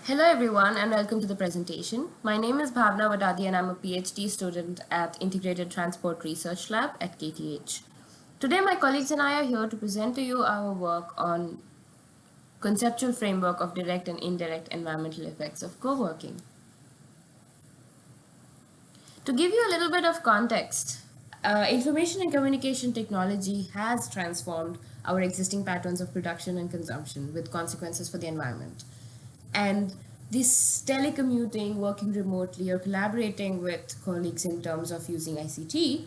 Hello everyone and welcome to the presentation. My name is Bhavna Vadadi and I'm a PhD student at Integrated Transport Research Lab at KTH. Today my colleagues and I are here to present to you our work on conceptual framework of direct and indirect environmental effects of co-working. To give you a little bit of context, information and communication technology has transformed our existing patterns of production and consumption with consequences for the environment. And this telecommuting, working remotely, or collaborating with colleagues in terms of using ICT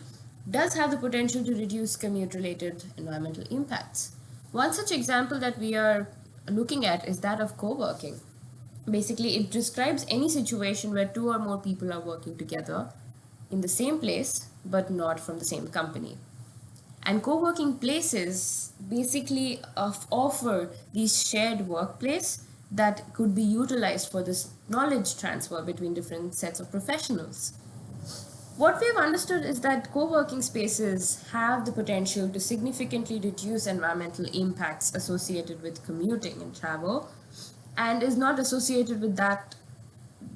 does have the potential to reduce commute related environmental impacts. One such example that we are looking at is that of co working. Basically, it describes any situation where two or more people are working together in the same place but not from the same company. And co-working places basically offer these shared workplace that could be utilized for this knowledge transfer between different sets of professionals. What we've understood is that co-working spaces have the potential to significantly reduce environmental impacts associated with commuting and travel and is not associated with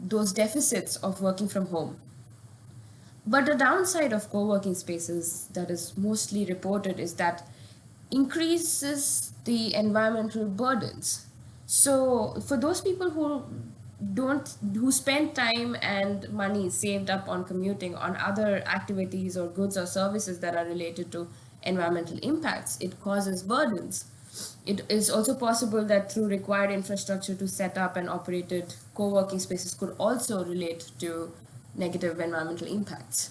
those deficits of working from home. But the downside of co-working spaces that is mostly reported is that increases the environmental burdens. So for those people who spend time and money saved up on commuting on other activities or goods or services that are related to environmental impacts, it causes burdens. It is also possible that through required infrastructure to set up and operated co-working spaces could also relate to negative environmental impacts.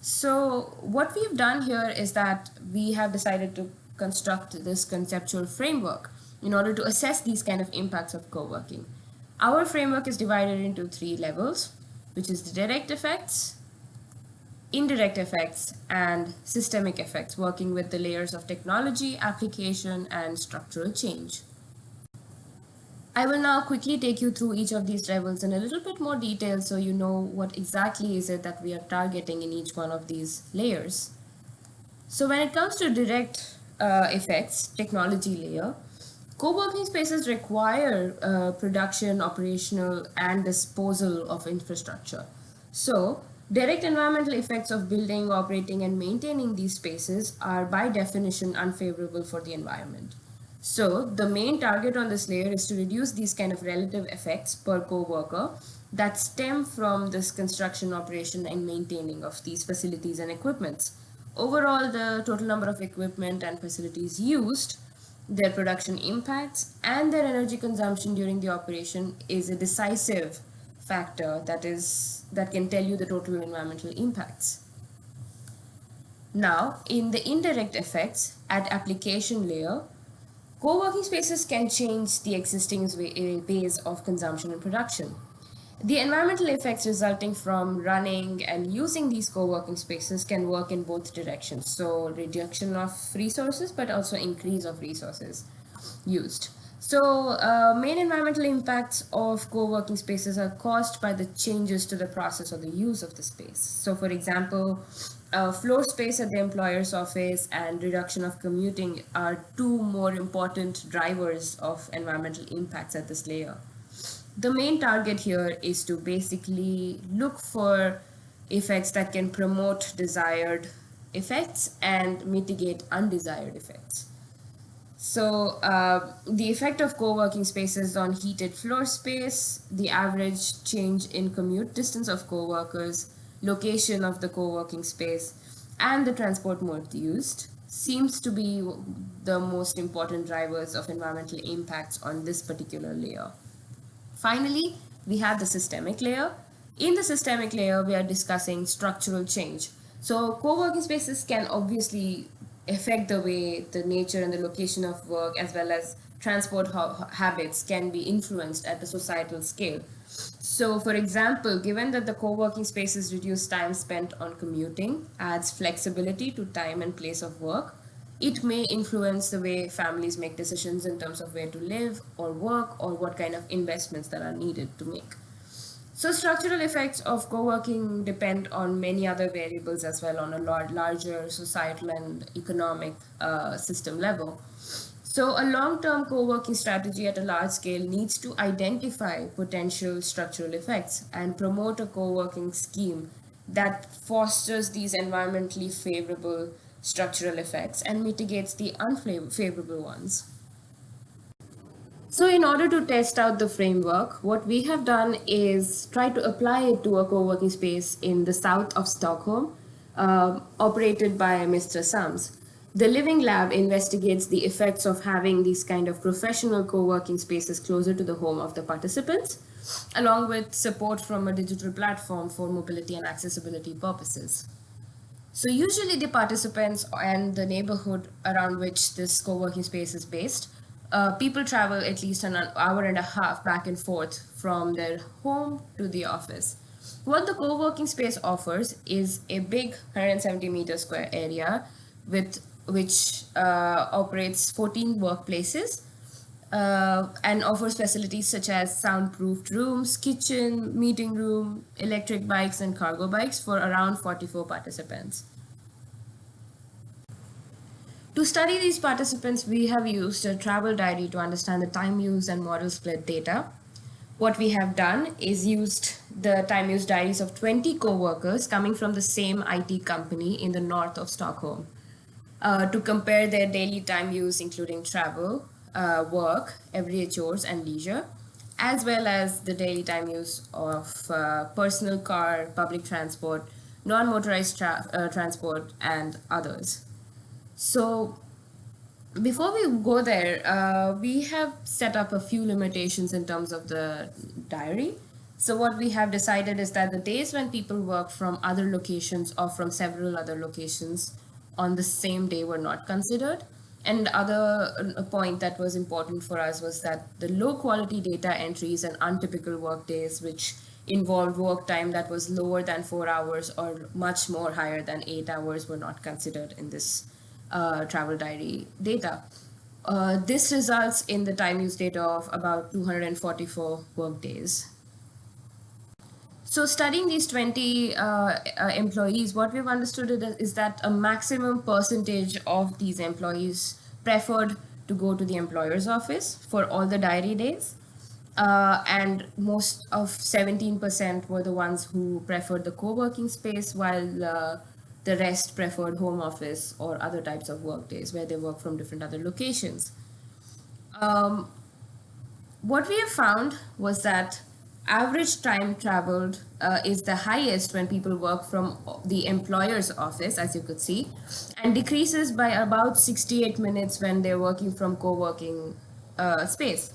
So what we've done here is that we have decided to construct this conceptual framework in order to assess these kind of impacts of co-working. Our framework is divided into three levels, which is the direct effects, indirect effects, and systemic effects, working with the layers of technology, application, and structural change. I will now quickly take you through each of these levels in a little bit more detail so you know what exactly is it that we are targeting in each one of these layers. So when it comes to direct effects, technology layer, co-working spaces require production, operational, and disposal of infrastructure. So direct environmental effects of building, operating, and maintaining these spaces are by definition unfavorable for the environment. So the main target on this layer is to reduce these kind of relative effects per co-worker that stem from this construction, operation, and maintaining of these facilities and equipments. Overall, the total number of equipment and facilities used, their production impacts, and their energy consumption during the operation is a decisive factor that can tell you the total environmental impacts. Now, in the indirect effects at application layer, co-working spaces can change the existing ways of consumption and production. The environmental effects resulting from running and using these co-working spaces can work in both directions. So reduction of resources, but also increase of resources used. So main environmental impacts of co-working spaces are caused by the changes to the process or the use of the space. So for example, floor space at the employer's office and reduction of commuting are two more important drivers of environmental impacts at this layer. The main target here is to basically look for effects that can promote desired effects and mitigate undesired effects. So the effect of co-working spaces on heated floor space, the average change in commute distance of co-workers, location of the co-working space, and the transport mode used seems to be the most important drivers of environmental impacts on this particular layer. Finally, we have the systemic layer. In the systemic layer, we are discussing structural change. So co-working spaces can obviously affect the way the nature and the location of work as well as transport habits can be influenced at the societal scale. So for example, given that the co-working spaces reduce time spent on commuting, adds flexibility to time and place of work, it may influence the way families make decisions in terms of where to live or work or what kind of investments that are needed to make. So structural effects of co-working depend on many other variables as well on a larger societal and economic system level. So, a long term co working strategy at a large scale needs to identify potential structural effects and promote a co working scheme that fosters these environmentally favorable structural effects and mitigates the unfavorable ones. So, in order to test out the framework, what we have done is try to apply it to a co working space in the south of Stockholm, operated by Mr. Sams. The Living Lab investigates the effects of having these kind of professional co working spaces closer to the home of the participants, along with support from a digital platform for mobility and accessibility purposes. So usually the participants and the neighborhood around which this co-working space is based, people travel at least an hour and a half back and forth from their home to the office. What the co-working space offers is a big 170-meter square area with which operates 14 workplaces and offers facilities such as soundproofed rooms, kitchen, meeting room, electric bikes, and cargo bikes for around 44 participants. To study these participants, we have used a travel diary to understand the time use and model split data. What we have done is used the time use diaries of 20 co-workers coming from the same IT company in the north of Stockholm to compare their daily time use, including travel, work, everyday chores, and leisure, as well as the daily time use of personal car, public transport, non-motorized transport, and others. So before we go there, we have set up a few limitations in terms of the diary. So what we have decided is that the days when people work from other locations or from several other locations on the same day were not considered. And other point that was important for us was that the low quality data entries and untypical work days, which involved work time that was lower than 4 hours or much more higher than 8 hours, were not considered in this travel diary data. This results in the time use data of about 244 work days. So studying these 20 employees, what we've understood is that a maximum percentage of these employees preferred to go to the employer's office for all the diary days. And most of 17% were the ones who preferred the co-working space, while the rest preferred home office or other types of work days where they work from different other locations. Um, what we have found was that average time traveled is the highest when people work from the employer's office, as you could see, and decreases by about 68 minutes when they're working from co-working space.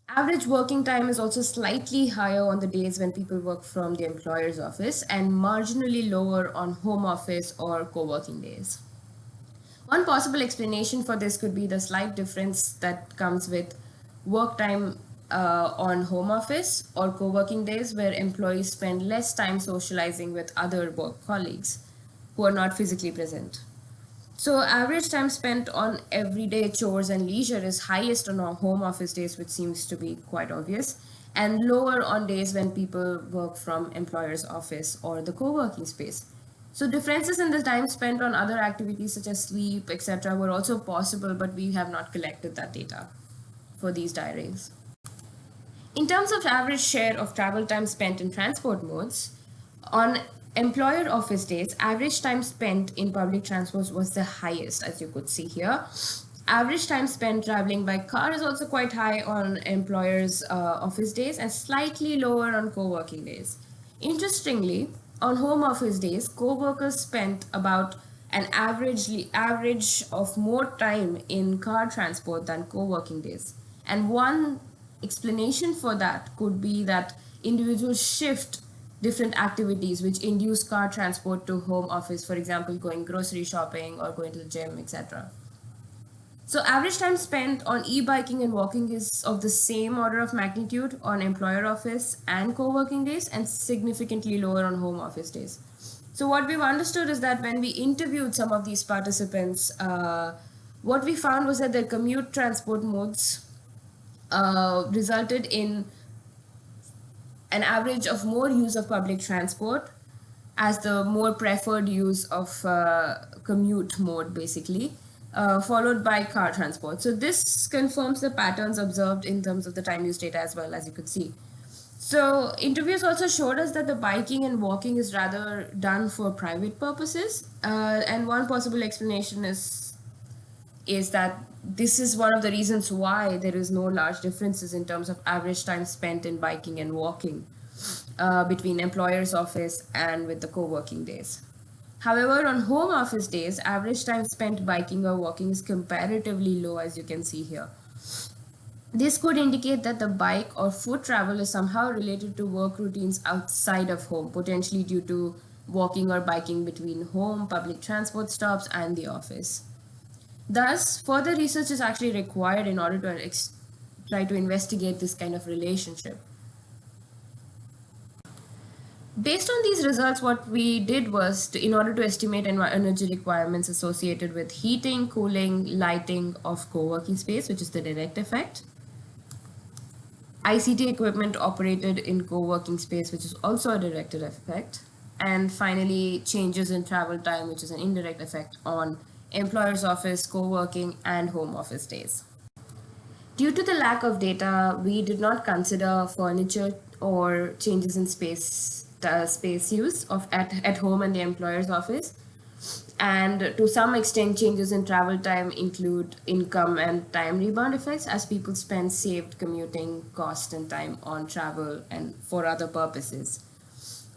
Average working time is also slightly higher on the days when people work from the employer's office and marginally lower on home office or co-working days. One possible explanation for this could be the slight difference that comes with work time on home office or co-working days, where employees spend less time socializing with other work colleagues who are not physically present. So average time spent on everyday chores and leisure is highest on our home office days, which seems to be quite obvious, and lower on days when people work from employer's office or the co-working space. So differences in the time spent on other activities such as sleep, etc., were also possible, but we have not collected that data for these diaries. In terms of average share of travel time spent in transport modes, on employer office days, average time spent in public transport was the highest, as you could see here. Average time spent traveling by car is also quite high on employers' office days and slightly lower on co working days. Interestingly, on home office days, co workers spent about an average of more time in car transport than co working days. And one explanation for that could be that individuals shift different activities which induce car transport to home office, for example, going grocery shopping or going to the gym, etc. So average time spent on e-biking and walking is of the same order of magnitude on employer office and co-working days and significantly lower on home office days. So what we've understood is that when we interviewed some of these participants, what we found was that their commute transport modes resulted in an average of more use of public transport as the more preferred use of commute mode, basically. followed by car transport. So this confirms the patterns observed in terms of the time use data as well, as you could see. So interviews also showed us that the biking and walking is rather done for private purposes. And one possible explanation is that this is one of the reasons why there is no large differences in terms of average time spent in biking and walking between employer's office and with the co-working days. However, on home office days, average time spent biking or walking is comparatively low, as you can see here. This could indicate that the bike or foot travel is somehow related to work routines outside of home, potentially due to walking or biking between home, public transport stops, and the office. Thus, further research is actually required in order to try to investigate this kind of relationship. Based on these results, what we did was, in order to estimate energy requirements associated with heating, cooling, lighting of co-working space, which is the direct effect, ICT equipment operated in co-working space, which is also a direct effect, and finally changes in travel time, which is an indirect effect on employer's office, co-working, and home office days. Due to the lack of data, we did not consider furniture or changes in space use at home and the employer's office. And to some extent, changes in travel time include income and time rebound effects as people spend saved commuting cost and time on travel and for other purposes.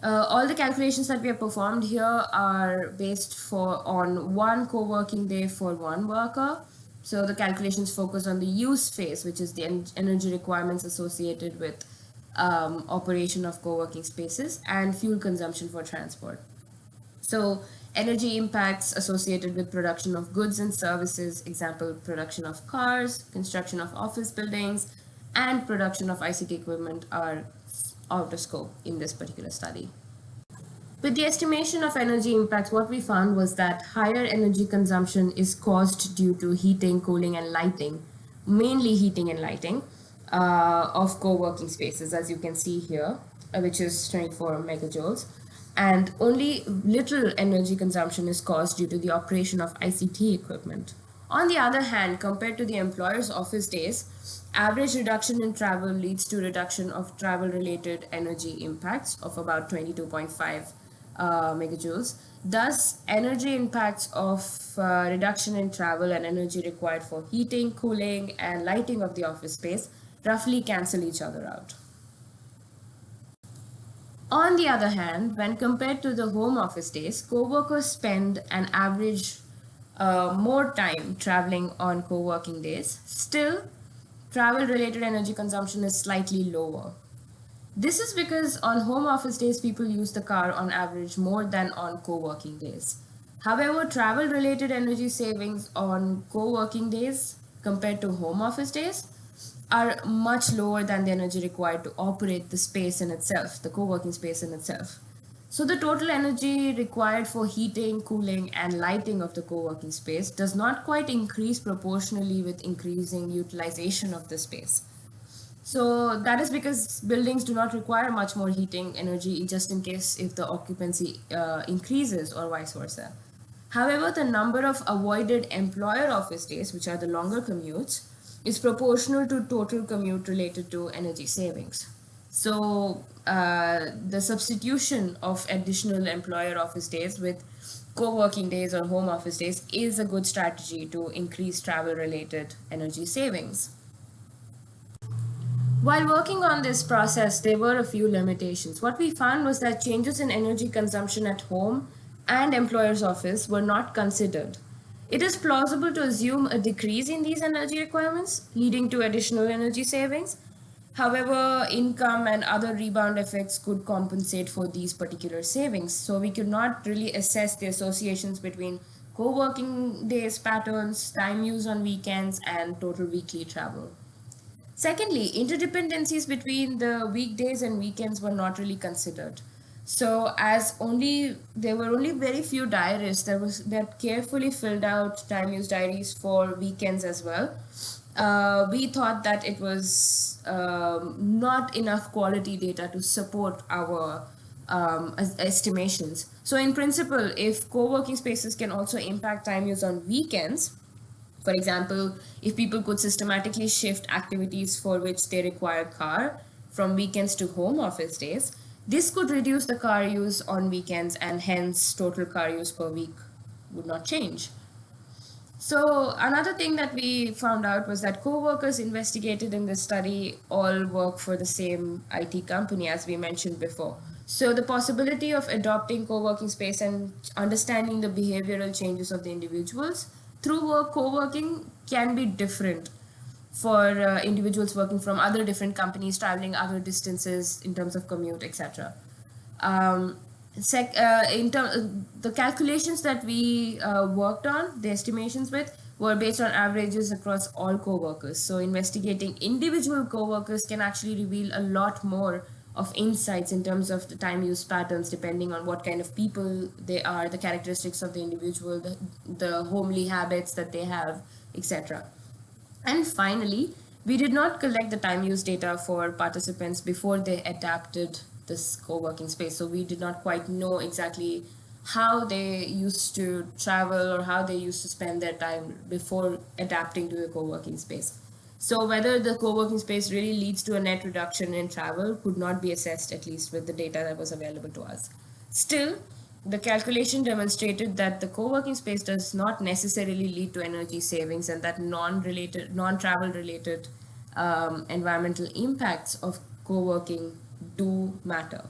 All the calculations that we have performed here are based on one co-working day for one worker. So the calculations focus on the use phase, which is the energy requirements associated with operation of co-working spaces and fuel consumption for transport. So energy impacts associated with production of goods and services, example, production of cars, construction of office buildings, and production of ICT equipment are out of scope in this particular study. With the estimation of energy impacts, what we found was that higher energy consumption is caused due to heating, cooling, and lighting, mainly heating and lighting of co-working spaces, as you can see here, which is 24 megajoules. And only little energy consumption is caused due to the operation of ICT equipment. On the other hand, compared to the employer's office days, average reduction in travel leads to reduction of travel-related energy impacts of about 22.5 megajoules. Thus, energy impacts of reduction in travel and energy required for heating, cooling, and lighting of the office space roughly cancel each other out. On the other hand, when compared to the home office days, co-workers spend an average more time traveling on co-working days. Still, travel-related energy consumption is slightly lower. This is because on home office days, people use the car on average more than on co-working days. However, travel-related energy savings on co-working days compared to home office days are much lower than the energy required to operate the space in itself, the co-working space in itself. So the total energy required for heating, cooling, and lighting of the co-working space does not quite increase proportionally with increasing utilization of the space. So that is because buildings do not require much more heating energy just in case if the occupancy increases or vice versa. However, the number of avoided employer office days, which are the longer commutes, is proportional to total commute related to energy savings. So the substitution of additional employer office days with co-working days or home office days is a good strategy to increase travel related energy savings. While working on this process, there were a few limitations. What we found was that changes in energy consumption at home and employer's office were not considered. It is plausible to assume a decrease in these energy requirements, leading to additional energy savings. However, income and other rebound effects could compensate for these particular savings. So we could not really assess the associations between co-working days patterns, time use on weekends, and total weekly travel. Secondly, interdependencies between the weekdays and weekends were not really considered. So, as only there were only very few diarists that carefully filled out time use diaries for weekends as well. We thought that it was not enough quality data to support our estimations. So, in principle, if co-working spaces can also impact time use on weekends, For example, if people could systematically shift activities for which they require car from weekends to home office days, this could reduce the car use on weekends and hence total car use per week would not change. So another thing that we found out was that co-workers investigated in this study all work for the same IT company, as we mentioned before. So the possibility of adopting co-working space and understanding the behavioral changes of the individuals through work co-working can be different for individuals working from other different companies, traveling other distances in terms of commute, etc. Um, the calculations that we worked on, the estimations with, were based on averages across all co-workers. So investigating individual co-workers can actually reveal a lot more of insights in terms of the time use patterns, depending on what kind of people they are, the characteristics of the individual, the homely habits that they have, etc. And finally, we did not collect the time use data for participants before they adapted this co-working space. So we did not quite know exactly how they used to travel or how they used to spend their time before adapting to the co-working space. So whether the co-working space really leads to a net reduction in travel could not be assessed, at least with the data that was available to us. Still, the calculation demonstrated that the co-working space does not necessarily lead to energy savings and that non-travel related environmental impacts of co-working do matter.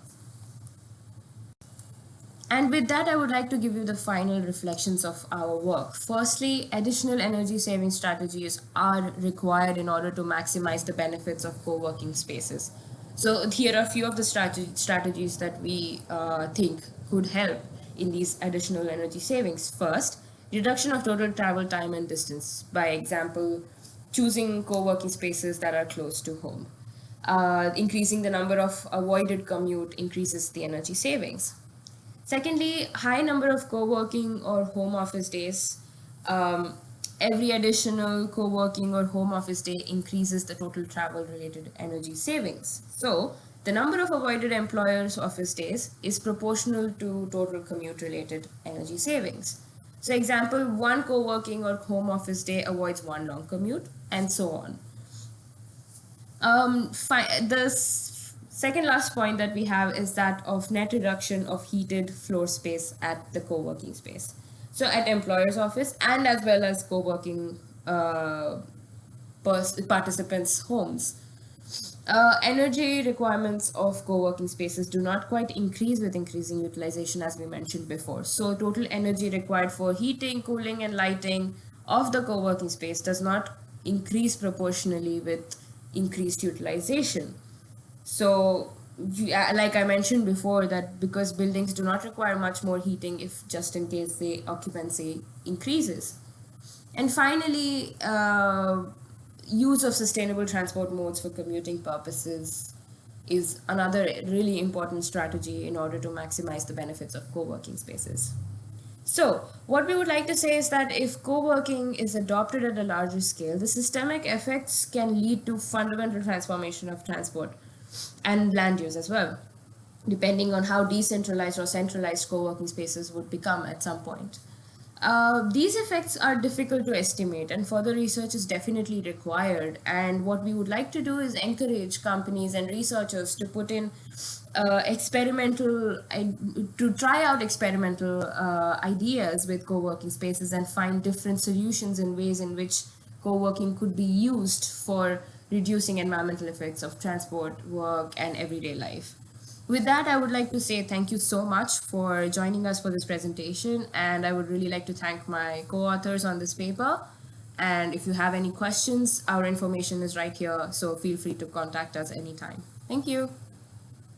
And with that, I would like to give you the final reflections of our work. Firstly, additional energy saving strategies are required in order to maximize the benefits of co working spaces. So, here are a few of the strategies that we think could help in these additional energy savings. First, reduction of total travel time and distance. By example, choosing co working spaces that are close to home. Increasing the number of avoided commute increases the energy savings. Secondly, high number of co-working or home office days. Um, every additional co-working or home office day increases the total travel-related energy savings. So, the number of avoided employers' office days is proportional to total commute-related energy savings. So, example, one co-working or home office day avoids one long commute, and so on. Second last point that we have is that of net reduction of heated floor space at the co-working space. So at employer's office and as well as co-working participants' homes. Energy requirements of co-working spaces do not quite increase with increasing utilization, as we mentioned before. So total energy required for heating, cooling, and lighting of the co-working space does not increase proportionally with increased utilization. So, like I mentioned before, that because buildings do not require much more heating if just in case the occupancy increases. And finally, use of sustainable transport modes for commuting purposes is another really important strategy in order to maximize the benefits of co-working spaces. So, what we would like to say is that if co working is adopted at a larger scale, the systemic effects can lead to fundamental transformation of transport and land use as well, depending on how decentralized or centralized co working spaces would become at some point. These effects are difficult to estimate, and further research is definitely required. And what we would like to do is encourage companies and researchers to put in to try out experimental ideas with co-working spaces and find different solutions and ways in which co-working could be used for reducing environmental effects of transport, work, and everyday life. With that, I would like to say thank you so much for joining us for this presentation, and I would really like to thank my co-authors on this paper. And if you have any questions, our information is right here, so feel free to contact us anytime. Thank you.